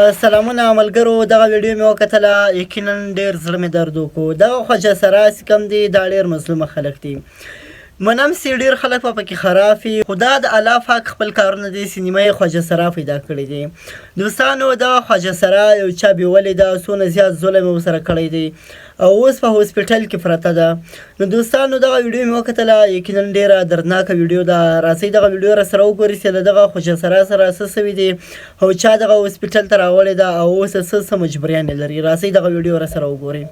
سلامونه ملګرو، دغه ویډیو مې وکتله، یقینا ډېر زړه مې درد وکړو. دغه خواجه سرا چې کوم دي دا ډېر مظلومه خلک دي. منم سي ډېر خلک به پکې خراب وي، خو دا د الله پاک خپل کارونه دي. سینما یې خواجه سرا پیدا کړی دي. دوستانو دغه خواجه سرا یو چا بیولې ده، څونه زیات ظلم یې ورسره کړی دی او اوس په هاسپیټل کې پرته ده. نو دوستانو دغه ویډیو مې وکتله، یقینا ډېره دردناکه ویډیو ده. راځئ دغه ویډیو راسره وګورئ چې له دغه خواجه سرا سره څه سوي دي او چا دغه هاسپیټل ته راوړې ده او اوس څه مجبوریانې لري. راځئ دغه ویډیو راسره وګورئ.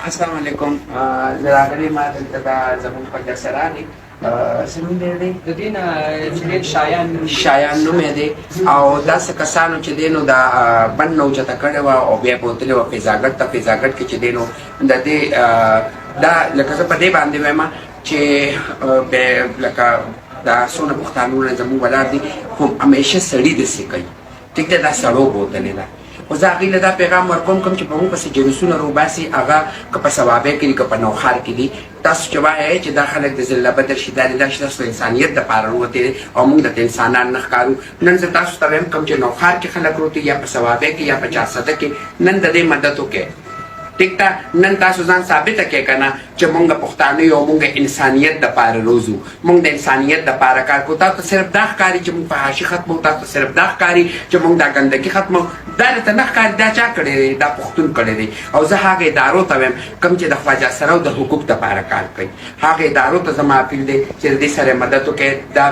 السلام علیکم. زه راغلی ما دلته دا زموږ خواجه سرا دی، څه نوم دی د دې نه چې ډېر شایان نوم یې دی او داسې کسانو چې دی نو دا بند نه اوچته کړې وه او بیا یې بوتلې وه فضاګټ ته. فضاګټ کې چې دی نو د دې دا لکه زه په دې باندې وایم چې لکه دا څونه پښتانونه زموږ ولاړ دي خو همیشه سړي داسې کوي. ټیک ده، دا سړو بوتلې ده. خو زه هغوی له دا پیغام ورکوم کوم چې په موږ پسې جلوسونه روباسي، هغه که په ثوابۍ کې دي که په نوښار کې دي، تاسو چې وایئ چې دا خلک د ذله بدر شي، دا چې تاسو د انسانیت دپاره روتې دی او موږ درته انسانان نه ښکارو. نن زه تاسو ته وایم کوم چې نوښار کې خلک روتې یا په ثوابۍ کې یا په چارسده کې، نن د دې مدد وکړئ. ټیک ده، نن تاسو ځان ثابته کړئ که نه چې موږ پښتانه یو، موږ انسانیت دپاره روزو، موږ د انسانیت دپاره کار کوو. تاسو ته صرف دا ښکاري چې موږ فحاشي ختمو، تاسو ته صرف دا ښکاري چې موږ دا ګندګي ختمو. دا درته نه ښکاري دا چا کړی دی؟ دا پښتون کړی دی. او زه هغه ادارو ته وایم کوم چې د خواجه سرا د حقوق دپاره کار کوي، هغه ادارو ته زما اپیل دی چې د دې سره مدد وکړئ. دا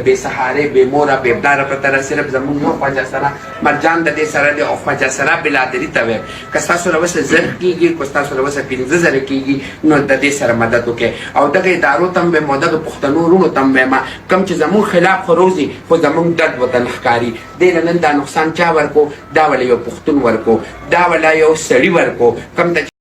بې سهارې، بې موره، بې پلاره پرته صرف زموږ مور خواجه سرا مرجان د دې سره دی او خواجه سرا بلادري ته وایم که ستاسو له وسه زر کېږي، که ستاسو له وسه 15,000 کېږي، نو د دې سره مدد وکړئ. او دغه ادارو ته هم وایم او دغه پښتنو وروڼو ته هم وایم کوم چې زموږ خلاف خو روزي خو زموږ درد ورته نه ښکاري. دې له نن دا نقصان چا ورکو؟ دا وله یو پښتون ورکو، دا وله یو سړي ورکو کوم ته